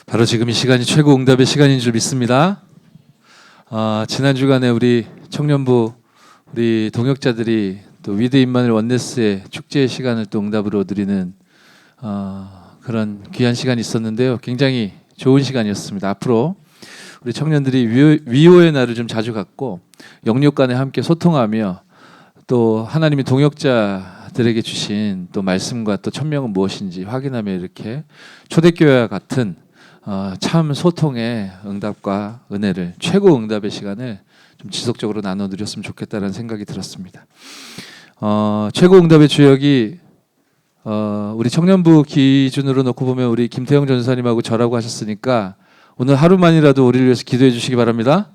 바로 지금 이 시간이 최고 응답의 시간인 줄 믿습니다. 지난 주간에 우리 청년부 우리 동역자들이 또 위드 임마누엘 원네스의 축제의 시간을 또 응답으로 드리는 그런 귀한 시간이 있었는데요. 굉장히 좋은 시간이었습니다. 앞으로 우리 청년들이 위로의 날을 좀 자주 갖고 영육 간에 함께 소통하며 또 하나님이 동역자들에게 주신 또 말씀과 또 천명은 무엇인지 확인하며 이렇게 초대교회와 같은 참 소통의 응답과 은혜를 최고 응답의 시간을 좀 지속적으로 나눠드렸으면 좋겠다는 생각이 들었습니다. 최고 응답의 주역이 우리 청년부 기준으로 놓고 보면 우리 김태형 전사님하고 저라고 하셨으니까 오늘 하루만이라도 우리를 위해서 기도해 주시기 바랍니다.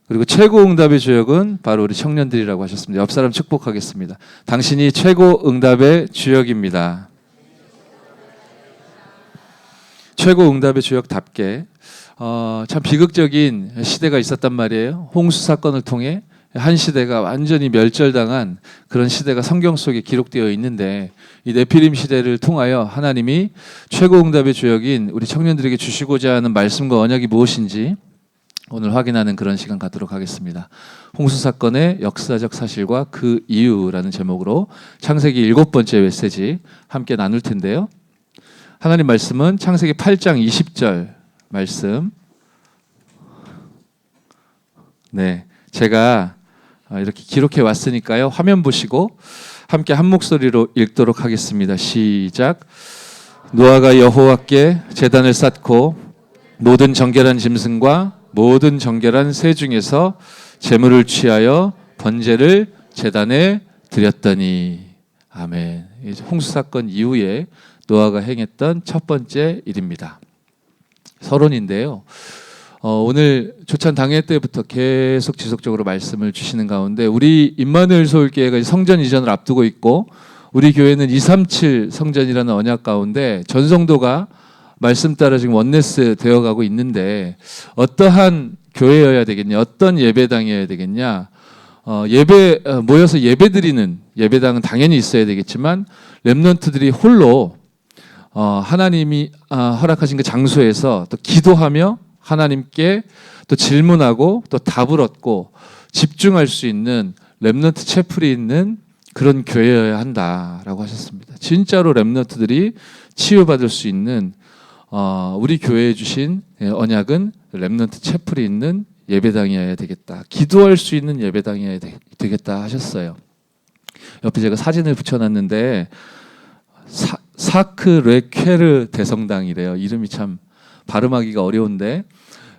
그리고 최고 응답의 주역은 바로 우리 청년들이라고 하셨습니다. 옆 사람 축복하겠습니다. 당신이 최고 응답의 주역입니다. 최고 응답의 주역답게 참 비극적인 시대가 있었단 말이에요. 홍수 사건을 통해 한 시대가 완전히 멸절당한 그런 시대가 성경 속에 기록되어 있는데 이 네피림 시대를 통하여 하나님이 최고 응답의 주역인 우리 청년들에게 주시고자 하는 말씀과 언약이 무엇인지 오늘 확인하는 그런 시간 갖도록 하겠습니다. 홍수 사건의 역사적 사실과 그 이유라는 제목으로 창세기 7번째 메시지 함께 나눌 텐데요. 하나님 말씀은 창세기 8장 20절 말씀. 네, 제가 이렇게 기록해 왔으니까요. 화면 보시고 함께 한 목소리로 읽도록 하겠습니다. 시작. 노아가 여호와께 제단을 쌓고 모든 정결한 짐승과 모든 정결한 새 중에서 제물을 취하여 번제를 제단에 드렸더니. 아멘. 홍수 사건 이후에 노아가 행했던 첫 번째 일입니다. 서론인데요. 오늘 조찬 당회 때부터 계속 지속적으로 말씀을 주시는 가운데 우리 임마누엘 서울교회가 성전 이전을 앞두고 있고 우리 교회는 237 성전이라는 언약 가운데 전성도가 말씀 따라 지금 원네스 되어가고 있는데 어떠한 교회여야 되겠냐, 어떤 예배당이어야 되겠냐, 모여서 예배드리는 예배당은 당연히 있어야 되겠지만 렘넌트들이 홀로 하나님이 허락하신 그 장소에서 또 기도하며 하나님께 또 질문하고 또 답을 얻고 집중할 수 있는 렘넌트 채플이 있는 그런 교회여야 한다라고 하셨습니다. 진짜로 렘넌트들이 치유받을 수 있는 우리 교회에 주신 언약은 렘넌트 채플이 있는 예배당이어야 되겠다. 기도할 수 있는 예배당이어야 되겠다 하셨어요. 옆에 제가 사진을 붙여놨는데 사크레케르 대성당이래요. 이름이 참 발음하기가 어려운데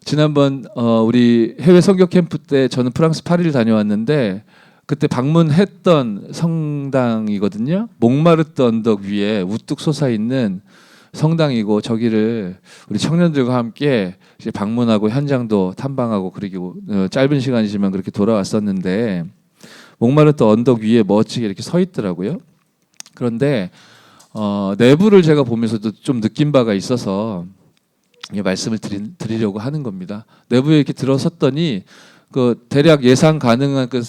지난번 우리 해외 선교 캠프 때 저는 프랑스 파리를 다녀왔는데 그때 방문했던 성당이거든요. 몽마르트 언덕 위에 우뚝 솟아 있는 성당이고 저기를 우리 청년들과 함께 이제 방문하고 현장도 탐방하고 그리고 짧은 시간이지만 그렇게 돌아왔었는데 몽마르트 언덕 위에 멋지게 이렇게 서 있더라고요. 그런데 내부를 제가 보면서도 좀 느낀 바가 있어서 말씀을 드리려고 하는 겁니다. 내부에 이렇게 들어섰더니 그 대략 예상 가능한 그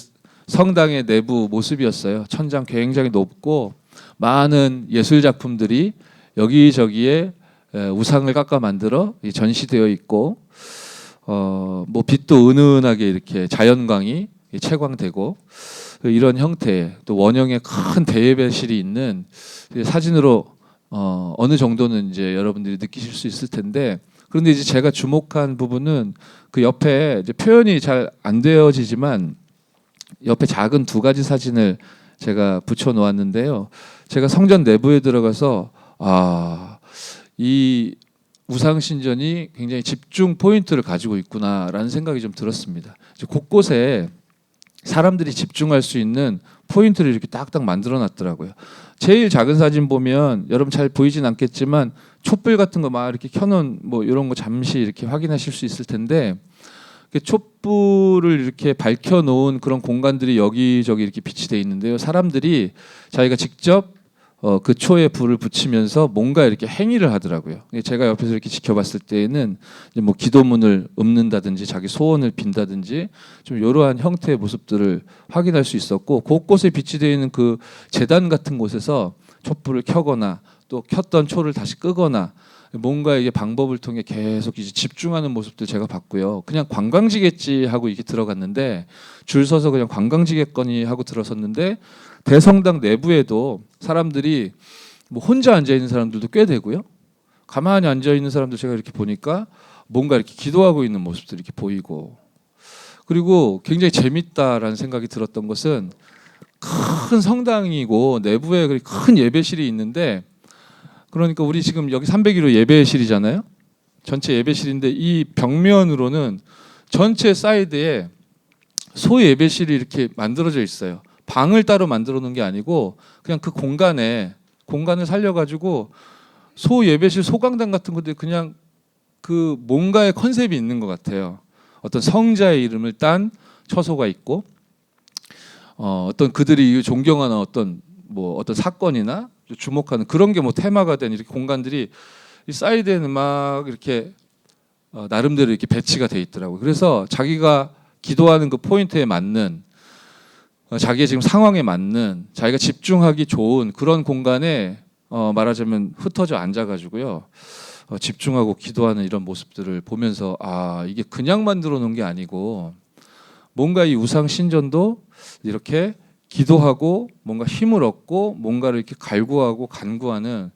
성당의 내부 모습이었어요. 천장 굉장히 높고 많은 예술 작품들이 여기저기에 우상을 깎아 만들어 전시되어 있고 뭐 빛도 은은하게 이렇게 자연광이 채광되고 이런 형태의 또 원형의 큰 대예배실이 있는 사진으로 어느 정도는 이제 여러분들이 느끼실 수 있을 텐데 그런데 이제 제가 주목한 부분은 그 옆에 이제 표현이 잘 안 되어지지만 옆에 작은 두 가지 사진을 제가 붙여 놓았는데요. 제가 성전 내부에 들어가서 이 우상 신전이 굉장히 집중 포인트를 가지고 있구나라는 생각이 좀 들었습니다. 이제 곳곳에 사람들이 집중할 수 있는 포인트를 이렇게 딱딱 만들어 놨더라고요. 제일 작은 사진 보면 여러분 잘 보이진 않겠지만 촛불 같은 거 막 이렇게 켜놓은 뭐 이런 거 잠시 이렇게 확인하실 수 있을 텐데 촛불을 이렇게 밝혀 놓은 그런 공간들이 여기저기 이렇게 비치되어 있는데요. 사람들이 자기가 직접 그 초에 불을 붙이면서 뭔가 이렇게 행위를 하더라고요. 제가 옆에서 이렇게 지켜봤을 때에는 뭐 기도문을 읊는다든지 자기 소원을 빈다든지 좀 이러한 형태의 모습들을 확인할 수 있었고 곳곳에 비치되어 있는 그 제단 같은 곳에서 촛불을 켜거나 또 켰던 초를 다시 끄거나 뭔가 이게 방법을 통해 계속 이제 집중하는 모습들 제가 봤고요. 그냥 관광지겠지 하고 이렇게 들어갔는데 줄 서서 그냥 관광지겠거니 하고 들어섰는데 대성당 내부에도 사람들이 뭐 혼자 앉아 있는 사람들도 꽤 되고요. 가만히 앉아 있는 사람들 제가 이렇게 보니까 뭔가 이렇게 기도하고 있는 모습들이 이렇게 보이고, 그리고 굉장히 재밌다라는 생각이 들었던 것은 큰 성당이고 내부에 큰 예배실이 있는데, 그러니까 우리 지금 여기 301호 예배실이잖아요. 전체 예배실인데 이 벽면으로는 전체 사이드에 소 예배실이 이렇게 만들어져 있어요. 방을 따로 만들어 놓은 게 아니고 그냥 그 공간을 살려가지고 소 예배실, 소강당 같은 것들 그냥 그 뭔가의 컨셉이 있는 것 같아요. 어떤 성자의 이름을 딴 처소가 있고, 어떤 그들이 존경하는 어떤 사건이나 주목하는 그런 게 뭐 테마가 된 이렇게 공간들이 이 사이드에는 막 이렇게 나름대로 이렇게 배치가 돼 있더라고요. 그래서 자기가 기도하는 그 포인트에 맞는, 자기의 지금 상황에 맞는, 자기가 집중하기 좋은 그런 공간에 말하자면 흩어져 앉아가지고요, 집중하고 기도하는 이런 모습들을 보면서 이게 그냥 만들어 놓은 게 아니고 뭔가 이 우상 신전도 이렇게 기도하고 뭔가 힘을 얻고 뭔가를 이렇게 갈구하고 간구하는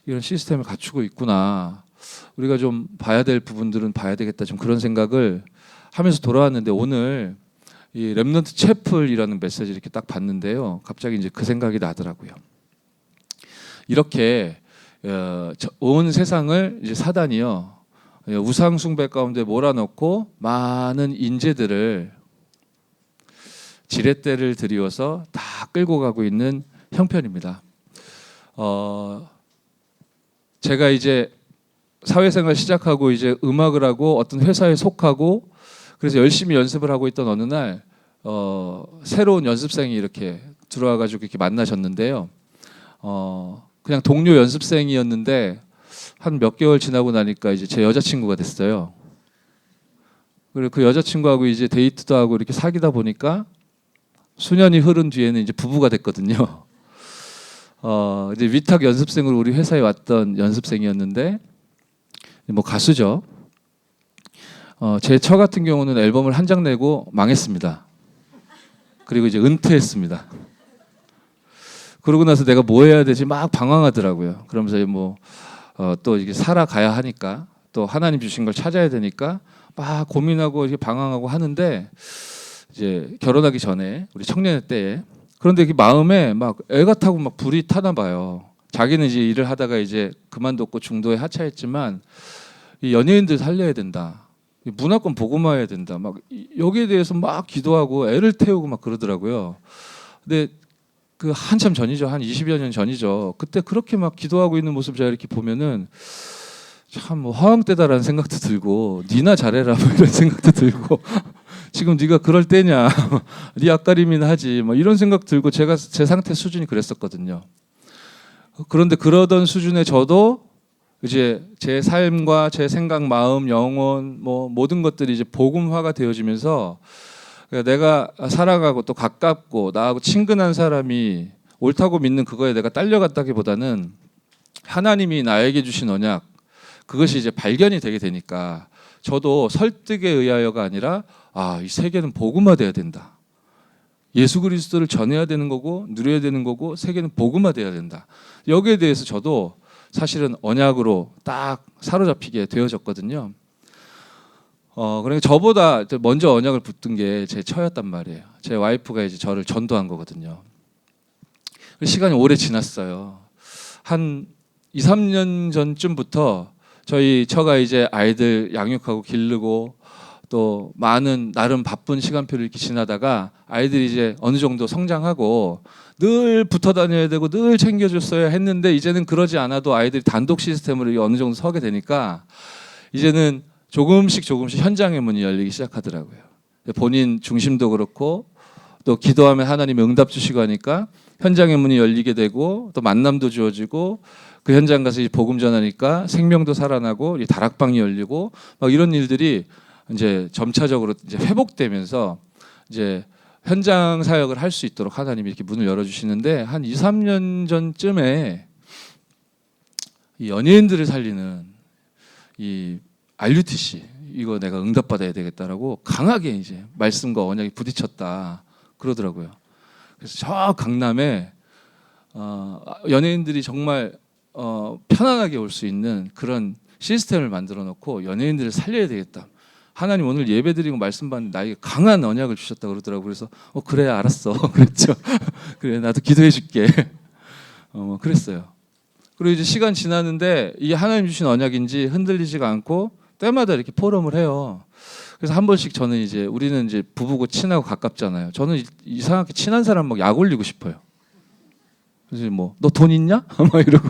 이런 시스템을 갖추고 있구나. 우리가 좀 봐야 될 부분들은 봐야 되겠다. 좀 그런 생각을 하면서 돌아왔는데, 오늘 이 렘넌트 채플이라는 메시지를 이렇게 딱 봤는데요, 갑자기 이제 그 생각이 나더라고요. 이렇게 온 세상을 이제 사단이요, 우상 숭배 가운데 몰아넣고 많은 인재들을 지렛대를 들이워서 다 끌고 가고 있는 형편입니다. 제가 이제 사회생활 시작하고 이제 음악을 하고 어떤 회사에 속하고 그래서 열심히 연습을 하고 있던 어느 날 새로운 연습생이 이렇게 들어와가지고 이렇게 만나셨는데요. 그냥 동료 연습생이었는데 한 몇 개월 지나고 나니까 이제 제 여자친구가 됐어요. 그리고 그 여자친구하고 이제 데이트도 하고 이렇게 사귀다 보니까 수년이 흐른 뒤에는 이제 부부가 됐거든요. 이제 위탁 연습생으로 우리 회사에 왔던 연습생이었는데 뭐 가수죠. 제 처 같은 경우는 앨범을 한 장 내고 망했습니다. 그리고 이제 은퇴했습니다. 그러고 나서 내가 뭐 해야 되지 막 방황하더라고요. 그러면서 또 이게 살아가야 하니까, 또 하나님 주신 걸 찾아야 되니까 막 고민하고 이렇게 방황하고 하는데, 이제 결혼하기 전에 우리 청년의 때에, 그런데 이게 마음에 막 애가 타고 막 불이 타나 봐요. 자기는 이제 일을 하다가 이제 그만뒀고 중도에 하차했지만 이 연예인들 살려야 된다, 문화권 복음화해야 된다, 막 여기에 대해서 막 기도하고 애를 태우고 막 그러더라고요. 근데 그 한참 전이죠. 한 20여 년 전이죠. 그때 그렇게 막 기도하고 있는 모습 제가 이렇게 보면은 참 뭐 허황 때다라는 생각도 들고, 니나 잘해라 뭐 이런 생각도 들고 지금 네가 그럴 때냐 네 앞가림이나 하지 뭐 이런 생각 들고, 제가 제 상태 수준이 그랬었거든요. 그런데 그러던 수준의 저도 이제 제 삶과 제 생각, 마음, 영혼 뭐 모든 것들이 이제 복음화가 되어지면서, 내가 사랑하고 또 가깝고 나하고 친근한 사람이 옳다고 믿는 그거에 내가 딸려갔다기보다는 하나님이 나에게 주신 언약, 그것이 이제 발견이 되게 되니까 저도 설득에 의하여가 아니라 이 세계는 복음화돼야 된다, 예수 그리스도를 전해야 되는 거고 누려야 되는 거고 세계는 복음화돼야 된다, 여기에 대해서 저도 사실은 언약으로 딱 사로잡히게 되어졌거든요. 그러니까 저보다 먼저 언약을 붙든 게 제 처였단 말이에요. 제 와이프가 이제 저를 전도한 거거든요. 시간이 오래 지났어요. 한 2, 3년 전쯤부터 저희 처가 이제 아이들 양육하고 기르고 또 많은 나름 바쁜 시간표를 이렇게 지나다가 아이들이 이제 어느 정도 성장하고 늘 붙어 다녀야 되고 늘 챙겨줬어야 했는데, 이제는 그러지 않아도 아이들이 단독 시스템으로 어느 정도 서게 되니까 이제는 조금씩 현장의 문이 열리기 시작하더라고요. 본인 중심도 그렇고 또 기도하면 하나님이 응답 주시고 하니까 현장의 문이 열리게 되고 또 만남도 주어지고, 그 현장 가서 복음 전하니까 생명도 살아나고 다락방이 열리고 막 이런 일들이 이제 점차적으로 이제 회복되면서 이제 현장 사역을 할 수 있도록 하나님이 이렇게 문을 열어주시는데, 한 2, 3년 전쯤에 이 연예인들을 살리는 이 RUTC 이거 내가 응답받아야 되겠다라고 강하게 이제 말씀과 언약이 부딪혔다 그러더라고요. 그래서 저 강남에 연예인들이 정말 편안하게 올 수 있는 그런 시스템을 만들어 놓고 연예인들을 살려야 되겠다. 하나님 오늘 예배 드리고 말씀 받는데 나에게 강한 언약을 주셨다 그러더라고요. 그래서 그래 알았어. 그랬죠. 그래 나도 기도해 줄게. 그랬어요. 그리고 이제 시간 지났는데 이게 하나님 주신 언약인지 흔들리지가 않고 때마다 이렇게 포럼을 해요. 그래서 한 번씩 저는 이제 우리는 이제 부부고 친하고 가깝잖아요. 저는 이상하게 친한 사람 막 약 올리고 싶어요. 그래서 뭐 너 돈 있냐? 막 이러고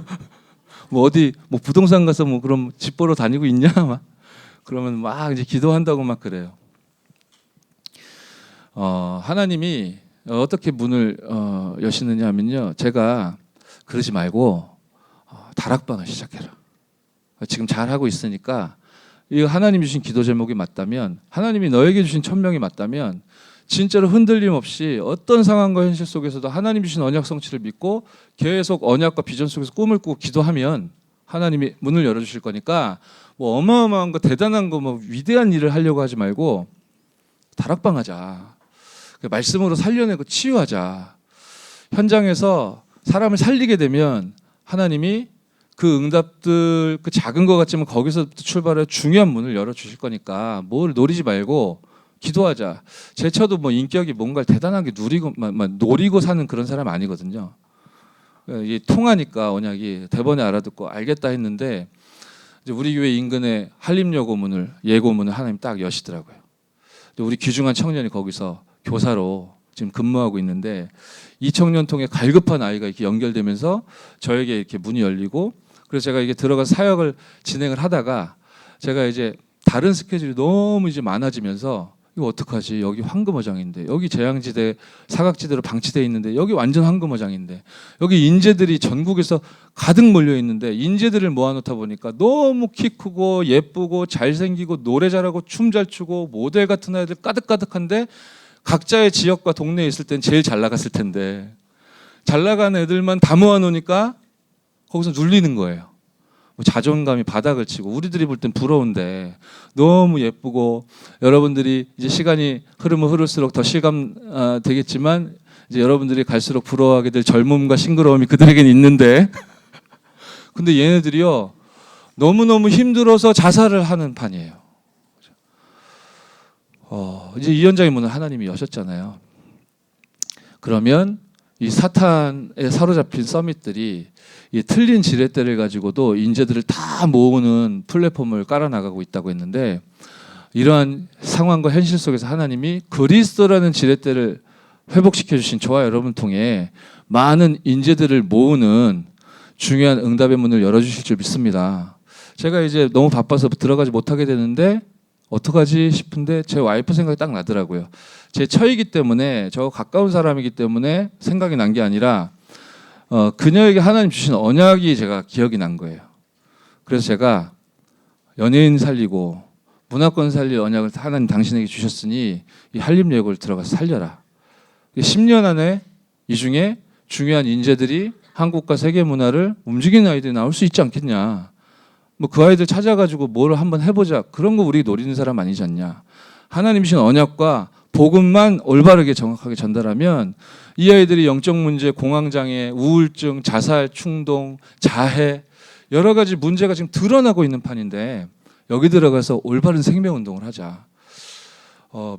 뭐 어디 뭐 부동산 가서 뭐 그럼 집 보러 다니고 있냐? 막 그러면 막 이제 기도한다고 막 그래요. 하나님이 어떻게 문을 여시느냐 하면요. 제가 그러지 말고 다락방을 시작해라. 지금 잘 하고 있으니까 이 하나님 주신 기도 제목이 맞다면 하나님이 너에게 주신 천명이 맞다면 진짜로 흔들림 없이 어떤 상황과 현실 속에서도 하나님 주신 언약 성취를 믿고 계속 언약과 비전 속에서 꿈을 꾸고 기도하면 하나님이 문을 열어주실 거니까 뭐 어마어마한 거 대단한 거 뭐 위대한 일을 하려고 하지 말고 다락방 하자. 말씀으로 살려내고 치유하자. 현장에서 사람을 살리게 되면 하나님이 그 응답들 그 작은 것 같지만 거기서부터 출발해 중요한 문을 열어주실 거니까 뭘 노리지 말고 기도하자. 제쳐도 뭐 인격이 뭔가를 대단하게 노리고 사는 그런 사람 아니거든요. 이게 통하니까 언약이 대번에 알아듣고 알겠다 했는데 이제 우리 교회 인근에 한림여고문을 예고문을 하나님 딱 여시더라고요. 우리 귀중한 청년이 거기서 교사로 지금 근무하고 있는데 2청년 통해 갈급한 아이가 이렇게 연결되면서 저에게 이렇게 문이 열리고 그래서 제가 이게 들어가서 사역을 진행을 하다가 제가 이제 다른 스케줄이 너무 이제 많아지면서 이거 어떡하지? 여기 황금어장인데 여기 재앙지대 사각지대로 방치돼 있는데 여기 완전 황금어장인데 여기 인재들이 전국에서 가득 몰려 있는데 인재들을 모아놓다 보니까 너무 키 크고 예쁘고 잘생기고 노래 잘하고 춤 잘 추고 모델 같은 아이들 가득가득한데 각자의 지역과 동네에 있을 땐 제일 잘 나갔을 텐데 잘 나간 애들만 다 모아놓으니까 거기서 눌리는 거예요. 자존감이 바닥을 치고 우리들이 볼 땐 부러운데 너무 예쁘고 여러분들이 이제 시간이 흐르면 흐를수록 더 실감 되겠지만 이제 여러분들이 갈수록 부러워하게 될 젊음과 싱그러움이 그들에겐 있는데 근데 얘네들이요 너무너무 힘들어서 자살을 하는 판이에요. 이제 이 현장의 문을 하나님이 여셨잖아요. 그러면 이 사탄에 사로잡힌 서밋들이 이 틀린 지렛대를 가지고도 인재들을 다 모으는 플랫폼을 깔아나가고 있다고 했는데 이러한 상황과 현실 속에서 하나님이 그리스도라는 지렛대를 회복시켜 주신 저와 여러분 통해 많은 인재들을 모으는 중요한 응답의 문을 열어주실 줄 믿습니다. 제가 이제 너무 바빠서 들어가지 못하게 되는데 어떡하지 싶은데 제 와이프 생각이 딱 나더라고요. 제 처이기 때문에 저 가까운 사람이기 때문에 생각이 난 게 아니라 그녀에게 하나님 주신 언약이 제가 기억이 난 거예요. 그래서 제가 연예인 살리고 문화권 살릴 언약을 하나님 당신에게 주셨으니 이 한림예고를 들어가서 살려라. 10년 안에 이 중에 중요한 인재들이 한국과 세계 문화를 움직이는 아이들이 나올 수 있지 않겠냐. 뭐 그 아이들 찾아가지고 뭘 한번 해보자. 그런 거 우리 노리는 사람 아니지 않냐. 하나님 주신 언약과 복음만 올바르게 정확하게 전달하면 이 아이들이 영적 문제, 공황장애, 우울증, 자살, 충동, 자해 여러 가지 문제가 지금 드러나고 있는 판인데 여기 들어가서 올바른 생명운동을 하자.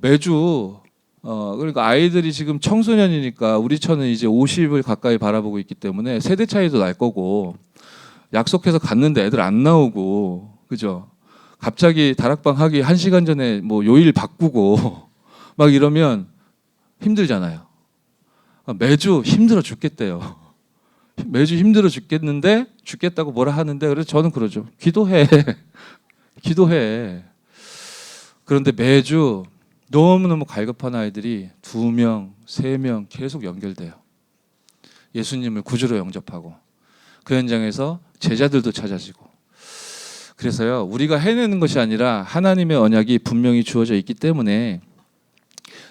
매주 그러니까 아이들이 지금 청소년이니까 우리 처는 이제 50을 가까이 바라보고 있기 때문에 세대 차이도 날 거고 약속해서 갔는데 애들 안 나오고 그죠? 갑자기 다락방 하기 1시간 전에 뭐 요일 바꾸고 막 이러면 힘들잖아요. 매주 힘들어 죽겠대요. 매주 힘들어 죽겠는데 죽겠다고 뭐라 하는데 그래서 저는 그러죠. 기도해. 기도해. 그런데 매주 너무너무 갈급한 아이들이 2명, 3명 계속 연결돼요. 예수님을 구주로 영접하고 그 현장에서 제자들도 찾아지고 그래서요 우리가 해내는 것이 아니라 하나님의 언약이 분명히 주어져 있기 때문에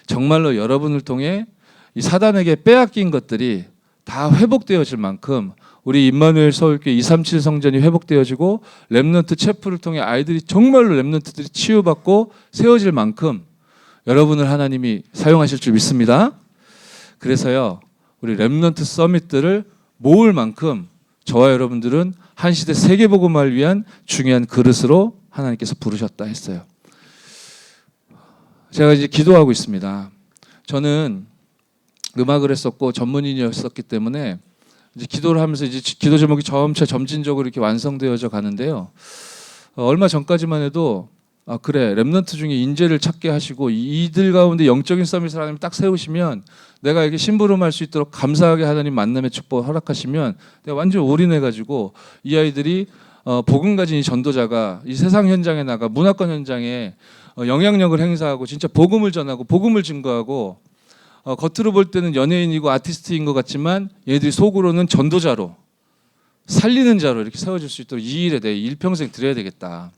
정말로 여러분을 통해 이 사단에게 빼앗긴 것들이 다 회복되어질 만큼 우리 임마누엘 서울교회 237 성전이 회복되어지고 렘넌트 체프를 통해 아이들이 정말로 렘넌트들이 치유받고 세워질 만큼 여러분을 하나님이 사용하실 줄 믿습니다. 그래서요, 우리 렘넌트 서밋들을 모을 만큼 저와 여러분들은 한 시대 세계복음화를 위한 중요한 그릇으로 하나님께서 부르셨다 했어요. 제가 이제 기도하고 있습니다. 저는 음악을 했었고 전문인이었었기 때문에 이제 기도를 하면서 이제 기도 제목이 점차 점진적으로 이렇게 완성되어져 가는데요. 얼마 전까지만 해도 그래, 렘넌트 중에 인재를 찾게 하시고 이들 가운데 영적인 서밋을 하나님 딱 세우시면 내가 이렇게 심부름할 수 있도록 감사하게 하나님 만남의 축복을 허락하시면 내가 완전 올인해가지고 이 아이들이 복음 가진 이 전도자가 이 세상 현장에 나가 문화권 현장에 영향력을 행사하고 진짜 복음을 전하고 복음을 증거하고 겉으로 볼 때는 연예인이고 아티스트인 것 같지만 얘들이 속으로는 전도자로 살리는 자로 이렇게 세워질 수 있도록 이 일에 대해 일평생 드려야 되겠다.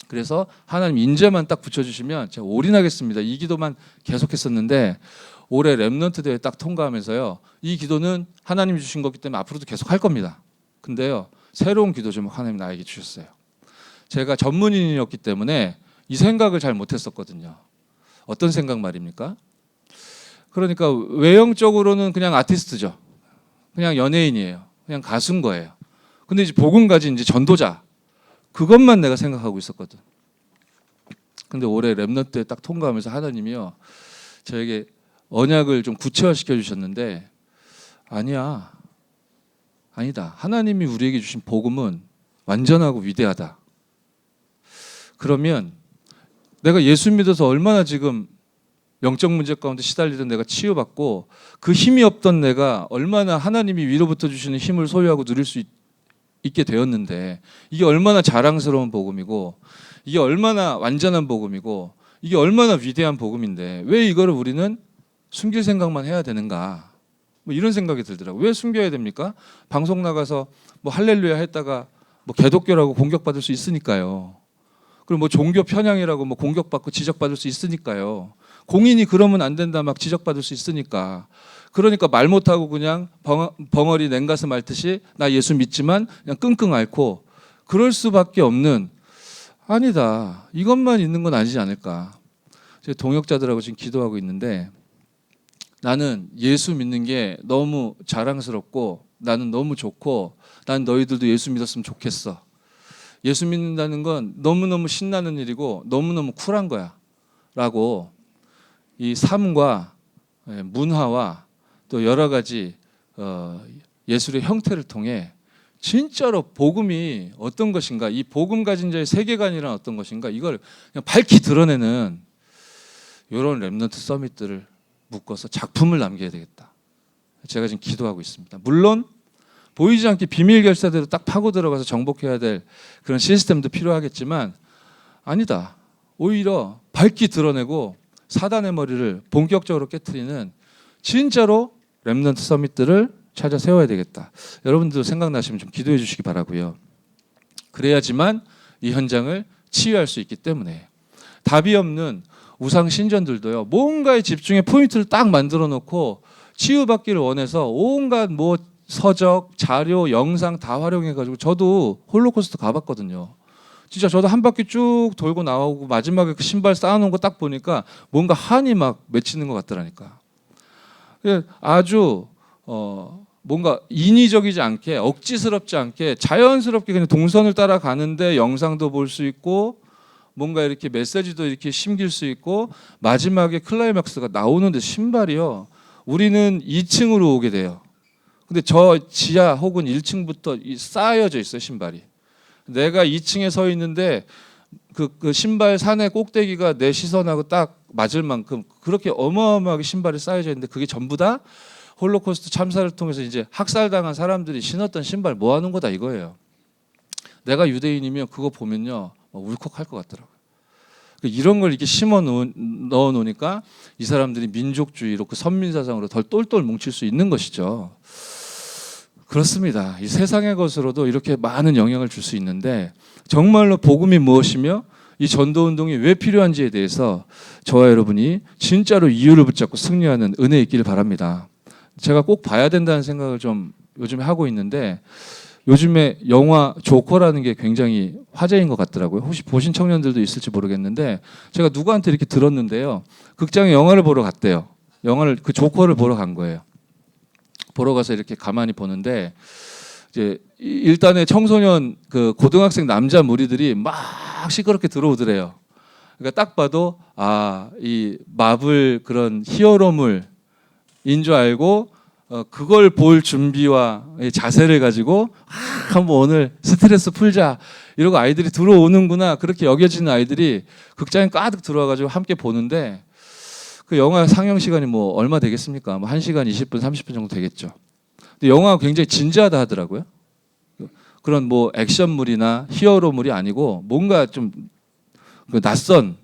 그래서 하나님 인재만 딱 붙여주시면 제가 올인하겠습니다. 이 기도만 계속했었는데 올해 렘넌트 대회 딱 통과하면서요, 이 기도는 하나님이 주신 거기 때문에 앞으로도 계속 할 겁니다. 근데요, 새로운 기도 제목 하나님 나에게 주셨어요. 제가 전문인이었기 때문에 이 생각을 잘 못했었거든요. 어떤 생각 말입니까? 그러니까 외형적으로는 그냥 아티스트죠. 그냥 연예인이에요. 그냥 가수인 거예요. 근데 이제 복음 가진 이제 전도자, 그것만 내가 생각하고 있었거든. 근데 올해 렘넌트에 딱 통과하면서 하나님이요, 저에게 언약을 좀 구체화시켜 주셨는데 아니다. 하나님이 우리에게 주신 복음은 완전하고 위대하다. 그러면 내가 예수 믿어서 얼마나 지금 영적 문제 가운데 시달리던 내가 치유받고 그 힘이 없던 내가 얼마나 하나님이 위로부터 주시는 힘을 소유하고 누릴 수 있게 되었는데 이게 얼마나 자랑스러운 복음이고 이게 얼마나 완전한 복음이고 이게 얼마나 위대한 복음인데 왜 이거를 우리는 숨길 생각만 해야 되는가, 뭐 이런 생각이 들더라고요. 왜 숨겨야 됩니까? 방송 나가서 뭐 할렐루야 했다가 뭐 개독교라고 공격받을 수 있으니까요. 그리고 뭐 종교 편향이라고 뭐 공격받고 지적받을 수 있으니까요. 공인이 그러면 안 된다 막 지적받을 수 있으니까. 그러니까 말 못하고 그냥 벙어리 냉가슴 앓듯이 나 예수 믿지만 그냥 끙끙 앓고 그럴 수밖에 없는, 아니다, 이것만 있는 건 아니지 않을까. 제가 동역자들하고 지금 기도하고 있는데 나는 예수 믿는 게 너무 자랑스럽고 나는 너무 좋고 난 너희들도 예수 믿었으면 좋겠어. 예수 믿는다는 건 너무너무 신나는 일이고 너무너무 쿨한 거야 라고 이 삶과 문화와 또 여러 가지 예술의 형태를 통해 진짜로 복음이 어떤 것인가, 이 복음 가진 자의 세계관이란 어떤 것인가, 이걸 그냥 밝히 드러내는 이런 렘넌트 서밋들을 묶어서 작품을 남겨야 되겠다. 제가 지금 기도하고 있습니다. 물론 보이지 않게 비밀 결사대로 딱 파고 들어가서 정복해야 될 그런 시스템도 필요하겠지만 아니다. 오히려 밝히 드러내고 사단의 머리를 본격적으로 깨트리는 진짜로 렘넌트 서밋들을 찾아 세워야 되겠다. 여러분들도 생각나시면 좀 기도해 주시기 바라고요. 그래야지만 이 현장을 치유할 수 있기 때문에 답이 없는 우상 신전들도요, 뭔가에 집중해 포인트를 딱 만들어 놓고 치유받기를 원해서 온갖 뭐 서적, 자료, 영상 다 활용해가지고 저도 홀로코스트 가봤거든요. 진짜 저도 한 바퀴 쭉 돌고 나오고 마지막에 그 신발 쌓아놓은 거 딱 보니까 뭔가 한이 막 맺히는 것 같더라니까. 아주 뭔가 인위적이지 않게 억지스럽지 않게 자연스럽게 그냥 동선을 따라가는데 영상도 볼 수 있고 뭔가 이렇게 메시지도 이렇게 심길 수 있고 마지막에 클라이맥스가 나오는데 신발이요, 우리는 2층으로 오게 돼요. 근데 저 지하 혹은 1층부터 쌓여져 있어요, 신발이. 내가 2층에 서 있는데 그 신발 산의 꼭대기가 내 시선하고 딱 맞을 만큼 그렇게 어마어마하게 신발이 쌓여져 있는데 그게 전부 다 홀로코스트 참사를 통해서 이제 학살당한 사람들이 신었던 신발 모아놓은 거다 이거예요. 내가 유대인이면 그거 보면요 울컥할 것 같더라고요. 이런 걸 이렇게 넣어 놓으니까 이 사람들이 민족주의로 그 선민사상으로 덜 똘똘 뭉칠 수 있는 것이죠. 그렇습니다. 이 세상의 것으로도 이렇게 많은 영향을 줄 수 있는데 정말로 복음이 무엇이며 이 전도운동이 왜 필요한지에 대해서 저와 여러분이 진짜로 이유를 붙잡고 승리하는 은혜 있기를 바랍니다. 제가 꼭 봐야 된다는 생각을 좀 요즘에 하고 있는데 요즘에 영화 조커라는 게 굉장히 화제인 것 같더라고요. 혹시 보신 청년들도 있을지 모르겠는데 제가 누구한테 이렇게 들었는데요. 극장에 영화를 보러 갔대요. 영화를 그 조커를 보러 간 거예요. 보러 가서 이렇게 가만히 보는데 이제 일단의 청소년 그 고등학생 남자 무리들이 막 시끄럽게 들어오더래요. 그러니까 딱 봐도 이 마블 그런 히어로물인 줄 알고 그걸 볼 준비와 자세를 가지고 한번 오늘 스트레스 풀자 이러고 아이들이 들어오는구나 그렇게 여겨지는 아이들이 극장에 가득 들어와가지고 함께 보는데 그 영화 상영 시간이 뭐 얼마 되겠습니까? 뭐 1시간 20분 30분 정도 되겠죠. 근데 영화가 굉장히 진지하다 하더라고요. 그런 뭐 액션물이나 히어로물이 아니고 뭔가 좀 낯선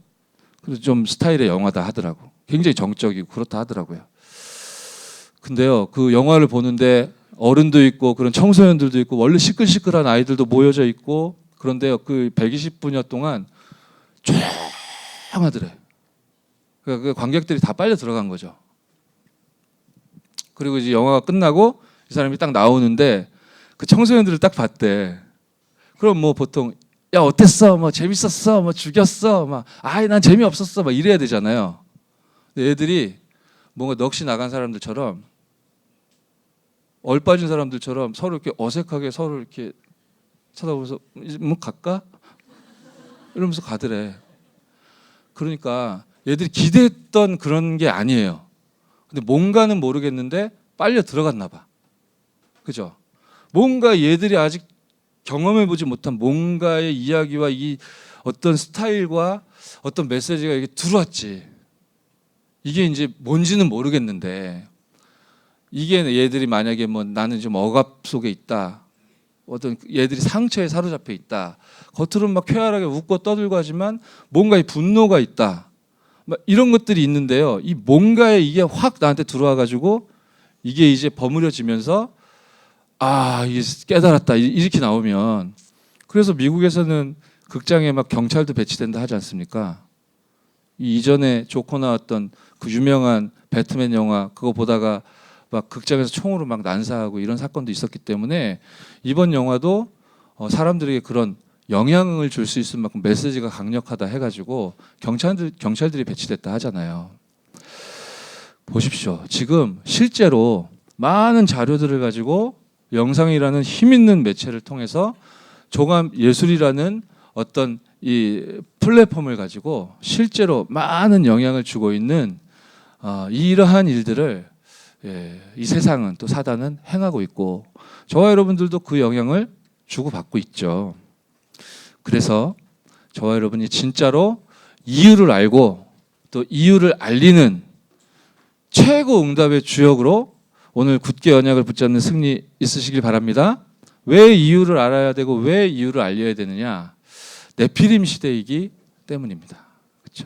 좀 스타일의 영화다 하더라고. 굉장히 정적이고 그렇다 하더라고요. 근데요, 그 영화를 보는데 어른도 있고 그런 청소년들도 있고 원래 시끌시끌한 아이들도 모여져 있고 그런데요, 그 120분여 동안 조용하더래. 그러니까 그 관객들이 다 빨려 들어간 거죠. 그리고 이제 영화가 끝나고 이 사람이 딱 나오는데 그 청소년들을 딱 봤대. 그럼 뭐 보통 야 어땠어? 뭐 재밌었어? 뭐 죽였어? 막 난 재미없었어? 막 이래야 되잖아요. 근데 애들이 뭔가 넋이 나간 사람들처럼 얼빠진 사람들처럼 서로 이렇게 어색하게 서로 이렇게 쳐다보면서 뭐 갈까? 이러면서 가더래. 그러니까 얘들이 기대했던 그런 게 아니에요. 근데 뭔가는 모르겠는데 빨려 들어갔나 봐. 그죠? 뭔가 얘들이 아직 경험해보지 못한 뭔가의 이야기와 이 어떤 스타일과 어떤 메시지가 이게 들어왔지. 이게 이제 뭔지는 모르겠는데 이게 얘들이 만약에 뭐 나는 좀 억압 속에 있다. 어떤 얘들이 상처에 사로잡혀 있다. 겉으로는 막 쾌활하게 웃고 떠들고 하지만 뭔가의 분노가 있다. 막 이런 것들이 있는데요. 이 뭔가에 이게 확 나한테 들어와 가지고 이게 이제 버무려지면서 이게 깨달았다. 이렇게 나오면 그래서 미국에서는 극장에 막 경찰도 배치된다 하지 않습니까? 이전에 조커 나왔던 그 유명한 배트맨 영화 그거 보다가 막 극장에서 총으로 막 난사하고 이런 사건도 있었기 때문에 이번 영화도 사람들에게 그런 영향을 줄 수 있을 만큼 메시지가 강력하다 해가지고 경찰들이 배치됐다 하잖아요. 보십시오. 지금 실제로 많은 자료들을 가지고 영상이라는 힘 있는 매체를 통해서 종합 예술이라는 어떤 이 플랫폼을 가지고 실제로 많은 영향을 주고 있는 이러한 일들을 이 세상은 또 사단은 행하고 있고 저와 여러분들도 그 영향을 주고받고 있죠. 그래서 저와 여러분이 진짜로 이유를 알고 또 이유를 알리는 최고 응답의 주역으로 오늘 굳게 언약을 붙잡는 승리 있으시길 바랍니다. 왜 이유를 알아야 되고 왜 이유를 알려야 되느냐? 네피림 시대이기 때문입니다. 그렇죠?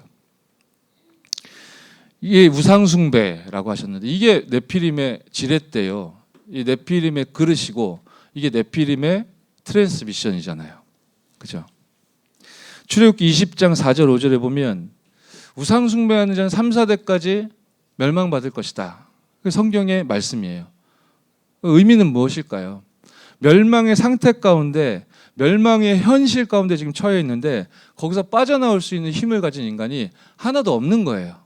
이게 우상숭배라고 하셨는데 이게 네피림의 지렛대요. 이 네피림의 그릇이고 이게 네피림의 트랜스미션이잖아요. 그죠? 출애굽기 20장 4절 5절에 보면 우상숭배하는 자는 3, 4대까지 멸망받을 것이다. 그게 성경의 말씀이에요. 의미는 무엇일까요? 멸망의 상태 가운데 멸망의 현실 가운데 지금 처해 있는데 거기서 빠져나올 수 있는 힘을 가진 인간이 하나도 없는 거예요.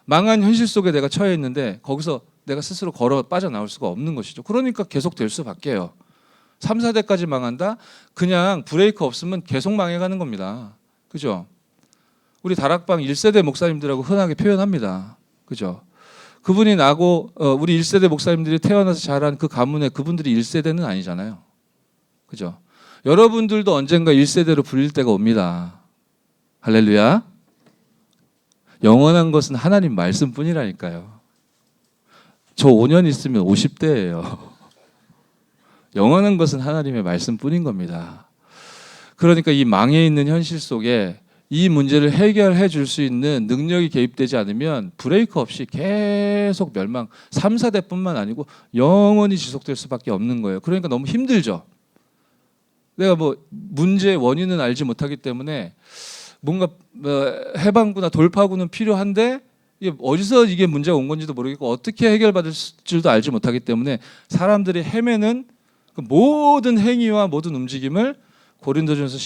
망한 현실 속에 내가 처해 있는데 거기서 내가 스스로 걸어 빠져나올 수가 없는 것이죠. 그러니까 계속 될 수밖에요. 3, 4대까지 망한다? 그냥 브레이크 없으면 계속 망해가는 겁니다. 그죠? 우리 다락방 1세대 목사님들하고 흔하게 표현합니다. 그죠? 그분이 나고 우리 1세대 목사님들이 태어나서 자란 그 가문에 그분들이 1세대는 아니잖아요. 그죠? 여러분들도 언젠가 1세대로 불릴 때가 옵니다. 할렐루야. 영원한 것은 하나님 말씀뿐이라니까요. 저 5년 있으면 50대예요. 영원한 것은 하나님의 말씀뿐인 겁니다. 그러니까 이 망해 있는 현실 속에 이 문제를 해결해 줄 수 있는 능력이 개입되지 않으면 브레이크 없이 계속 멸망 3, 4대뿐만 아니고 영원히 지속될 수밖에 없는 거예요. 그러니까 너무 힘들죠. 내가 뭐 문제의 원인은 알지 못하기 때문에 뭔가 해방구나 돌파구는 필요한데 이게 어디서 이게 문제가 온 건지도 모르겠고 어떻게 해결받을 줄도 알지 못하기 때문에 사람들이 헤매는 그 모든 행위와 모든 움직임을 고린도전서